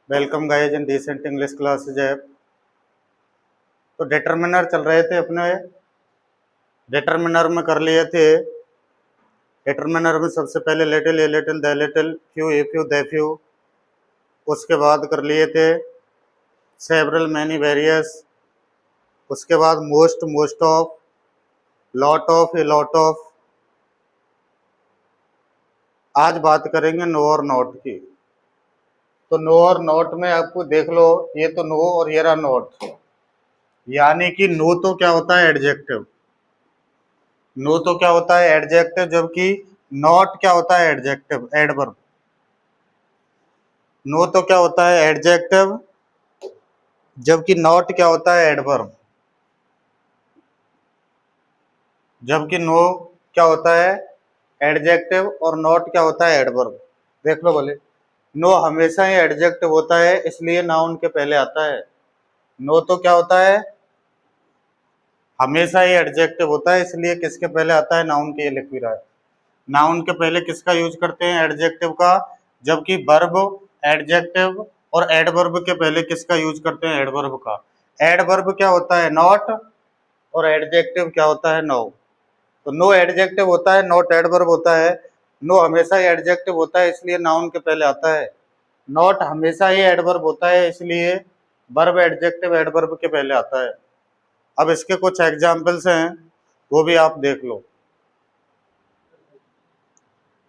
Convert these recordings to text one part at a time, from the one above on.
Welcome guys in decent English classes app. तो determiner चल रहे थे अपने। डिटर्मिनर में कर लिए थे। डिटर्मिनर में सबसे पहले little, a little, the little, few, a few, the few. उसके बाद कर लिए थे सेवरल, मैनी, वेरियस। उसके बाद most, most of, lot of, a lot of. आज बात करेंगे नो और नॉट की। तो नो और नॉट में आपको देख लो, ये तो नो और ये रहा नॉट। यानी कि नो तो क्या होता है एडजेक्टिव, नो तो क्या होता है एडजेक्टिव, जबकि नॉट क्या होता है एडजेक्टिव, एडवर्ब। नो तो क्या होता है एडजेक्टिव, जबकि नॉट क्या होता है एडवर्ब। जबकि नो क्या होता है एडजेक्टिव और नॉट क्या होता है एडवर्ब। देख लो बोले, नो हमेशा ही एडजेक्टिव होता है, इसलिए नाउन के पहले आता है। नो तो क्या होता है, हमेशा ही एडजेक्टिव होता है, इसलिए किसके पहले आता है, नाउन के। ये लिख भी रहा है, नाउन के पहले किसका यूज करते हैं, एडजेक्टिव का। जबकि वर्ब, एडजेक्टिव और एडवर्ब के पहले किसका यूज करते हैं, एडवर्ब का। एडवर्ब क्या होता है, नॉट, और एडजेक्टिव क्या होता है, नो। तो नो एडजेक्टिव होता है, नॉट एडवर्ब होता है। नो हमेशा ही एडजेक्टिव होता है, इसलिए नाउन के पहले आता है। नॉट हमेशा ही एडवर्ब होता है, इसलिए वर्ब एडजेक्टिव एडवर्ब के पहले आता है। अब इसके कुछ एग्जाम्पल्स हैं, वो भी आप देख लो।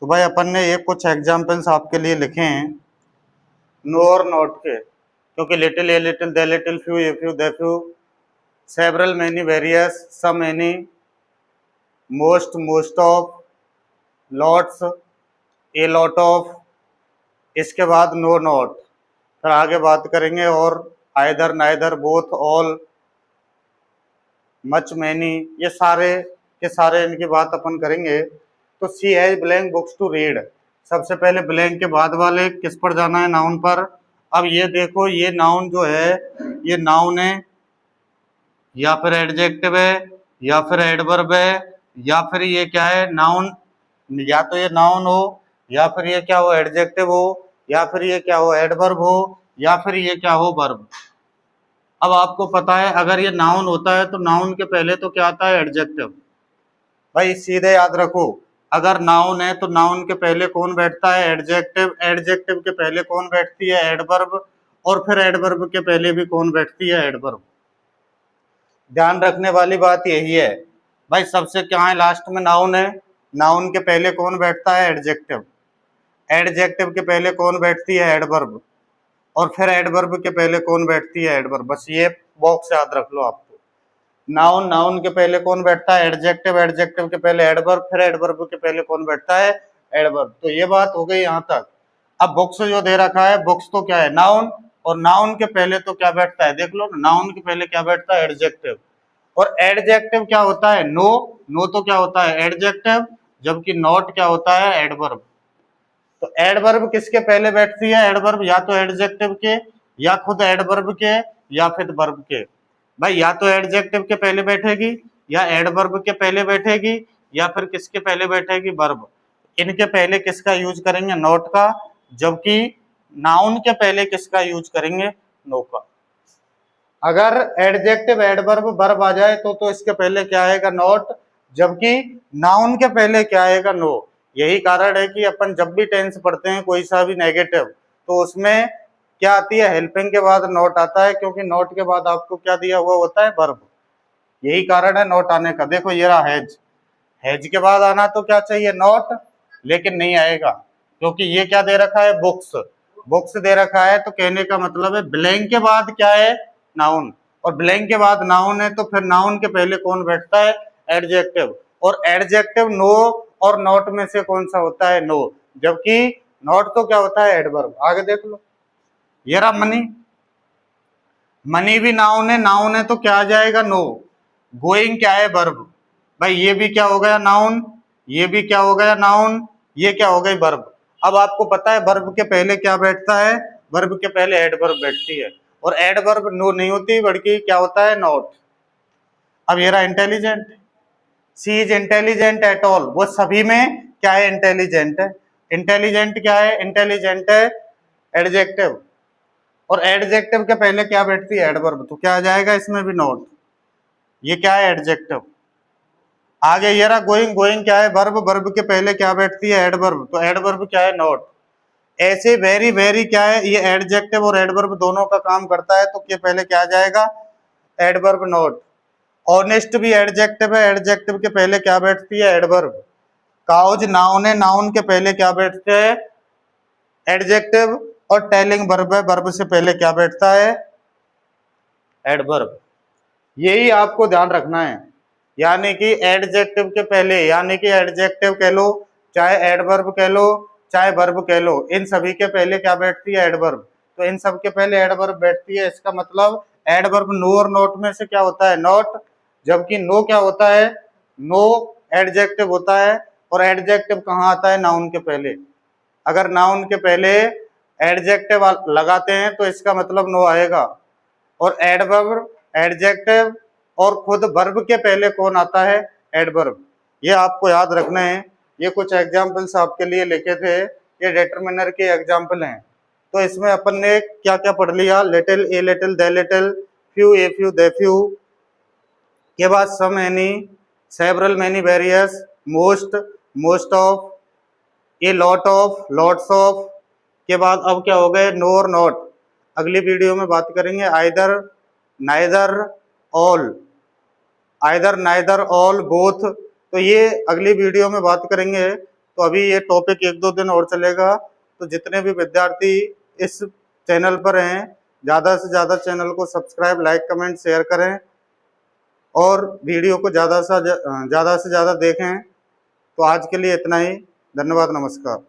तो भाई अपन ने ये कुछ एग्जाम्पल्स आपके लिए लिखे हैं नो और नॉट के, क्योंकि little, a little, the little, few, a few, the few, several, many, various, some, any, most, most of, lots, a lot of. इसके बाद नो नॉट, फिर आगे बात करेंगे और either, neither, both, all, much, many, ये सारे के सारे इनकी बात अपन करेंगे। तो she has blank books to read, सबसे पहले ब्लैंक के बाद वाले किस पर जाना है, नाउन पर। अब ये देखो, ये नाउन जो है, ये नाउन है या फिर एडजेक्टिव है या फिर एडवर्ब है या फिर ये क्या है, नाउन। या तो ये नाउन हो या फिर ये क्या हो, एडजेक्टिव हो, या फिर ये क्या हो, एडवर्ब हो, या फिर ये क्या हो, वर्ब। अब आपको पता है, अगर ये नाउन होता है तो नाउन के पहले तो क्या आता है, एडजेक्टिव। भाई सीधे याद रखो, अगर नाउन है तो नाउन के पहले कौन बैठता है, एडजेक्टिव। एडजेक्टिव के पहले कौन बैठती है, एडवर्ब। और फिर एडवर्ब के पहले भी कौन बैठती है, एडवर्ब। ध्यान रखने वाली बात यही है। भाई सबसे क्या है, लास्ट में नाउन है, नाउन के पहले कौन बैठता है, एडजेक्टिव। एडजेक्टिव के पहले कौन बैठती है, एडवर्ब। और फिर एडवर्ब के पहले कौन बैठती है, एडवर्ब। बस ये बॉक्स याद रख लो आपको। नाउन, नाउन के पहले कौन बैठता है, एडजेक्टिव। एडजेक्टिव के पहले एडवर्ब, फिर एडवर्ब के पहले कौन बैठता है, एडवर्ब। तो ये बात हो गई यहाँ तक। अब बुक्स जो दे रखा है, बुक्स तो क्या है, नाउन, और नाउन के पहले तो क्या बैठता है, देख लो, नाउन के पहले क्या बैठता है, एडजेक्टिव। और एडजेक्टिव क्या होता है, नो। नो तो क्या होता है, एडजेक्टिव, जबकि नॉट क्या होता है, एडवर्ब। तो एडवर्ब किसके पहले बैठती है, एडवर्ब या तो एडजेक्टिव के, या खुद एडवर्ब के, या फिर वर्ब के। भाई या तो एडजेक्टिव के पहले बैठेगी, या एडवर्ब के पहले बैठेगी, या फिर किसके पहले बैठेगी, वर्ब। इनके पहले किसका यूज करेंगे, नॉट का। जबकि नाउन के पहले किसका यूज करेंगे, नो का। अगर एडजेक्टिव, एडवर्ब, वर्ब आ जाए तो इसके पहले क्या आएगा, नॉट। जबकि नाउन के पहले क्या आएगा, नो। यही कारण है कि अपन जब भी टेंस पढ़ते हैं कोई सा भी नेगेटिव, तो उसमें क्या आती है, हेल्पिंग के बाद नॉट आता है, क्योंकि नॉट के बाद आपको क्या दिया हुआ होता है, वर्ब। यही कारण है नॉट आने का। देखो ये रहा हैज, हैज के बाद आना तो क्या चाहिए, नॉट, लेकिन नहीं आएगा, क्योंकि ये क्या दे रखा है, बुक्स। बुक्स दे रखा है, तो कहने का मतलब है ब्लैंक के बाद क्या है, नाउन। और ब्लैंक के बाद नाउन है, तो फिर नाउन के पहले कौन बैठता है, एडजेक्टिव। और एडजेक्टिव नो और नॉट में से कौन सा होता है, नो। जबकि नॉट तो क्या होता है, एडवर्ब। आगे देख लो, ये रहा मनी, मनी भी नाउन है, नाउन है तो क्या आ जाएगा, नो। गोइंग क्या है, वर्ब। भाई ये भी क्या हो गया, नाउन, ये भी क्या हो गया, नाउन, ये क्या हो गई, वर्ब। अब आपको पता है वर्ब के पहले क्या बैठता है, वर्ब के पहले एडवर्ब बैठती है, और एडवर्ब नो नहीं होती, बल्कि क्या होता है, नॉट। अब ये रहा intelligent, she is intelligent at all, वो सभी में क्या है, इंटेलिजेंट है। इंटेलिजेंट क्या है, इंटेलिजेंट है एडजेक्टिव। और एडजेक्टिव के पहले क्या बैठती है? एडवर्ब। तो क्या आ जाएगा इसमें भी? नॉट। ये क्या है? एडजेक्टिव। आगे ये रहा गोइंग। गोइंग क्या है? वर्ब। वर्ब के पहले क्या बैठती है? एडवर्ब। तो एडवर्ब क्या है? नॉट। ऐसे वेरी वेरी क्या है? ये एडजेक्टिव और एडवर्ब दोनों का काम करता है, तो ये पहले क्या आ जाएगा? Adverb not. ऑनेस्ट भी एडजेक्टिव है, एडजेक्टिव के पहले क्या बैठती है? एडवर्ब। काउज नाउन है, नाउन के पहले क्या बैठते हैं? एडजेक्टिव। और टेलिंग वर्ब है, वर्ब से पहले क्या बैठता है? एडवर्ब। यही आपको ध्यान रखना है, यानी कि एडजेक्टिव के पहले, यानी कि एडजेक्टिव कह लो चाहे एडवर्ब कह लो चाहे वर्ब कह लो, इन सभी के पहले क्या बैठती है? एडवर्ब। तो इन सब के पहले एडवर्ब बैठती है। इसका मतलब एडवर्ब नो और नॉट में से क्या होता है? नॉट। जबकि नो क्या होता है? नो एडजेक्टिव होता है। और एडजेक्टिव कहाँ आता है? नाउन के पहले। अगर नाउन के पहले एडजेक्टिव लगाते हैं तो इसका मतलब नो आएगा। और एडवर्ब, एडजेक्टिव और खुद वर्ब के पहले कौन आता है? एडवर्ब। ये आपको याद रखना है। ये कुछ एग्जाम्पल्स आपके लिए लिखे थे, ये डिटरमिनर के एग्जाम्पल हैं। तो इसमें अपन ने क्या क्या पढ़ लिया? Little, a little, the little, few, a few, the few के बाद some, any, several, many, various, most, most of, a lot of, lots of के बाद अब क्या हो गए? नो और नॉट। अगली वीडियो में बात करेंगे either, neither, all, either, neither, all, both. तो ये अगली वीडियो में बात करेंगे। तो अभी ये टॉपिक 1-2 दिन और चलेगा। तो जितने भी विद्यार्थी इस चैनल पर हैं, ज़्यादा से ज़्यादा चैनल को सब्सक्राइब, लाइक, कमेंट, शेयर करें और वीडियो को ज़्यादा से ज़्यादा देखें। तो आज के लिए इतना ही। धन्यवाद, नमस्कार।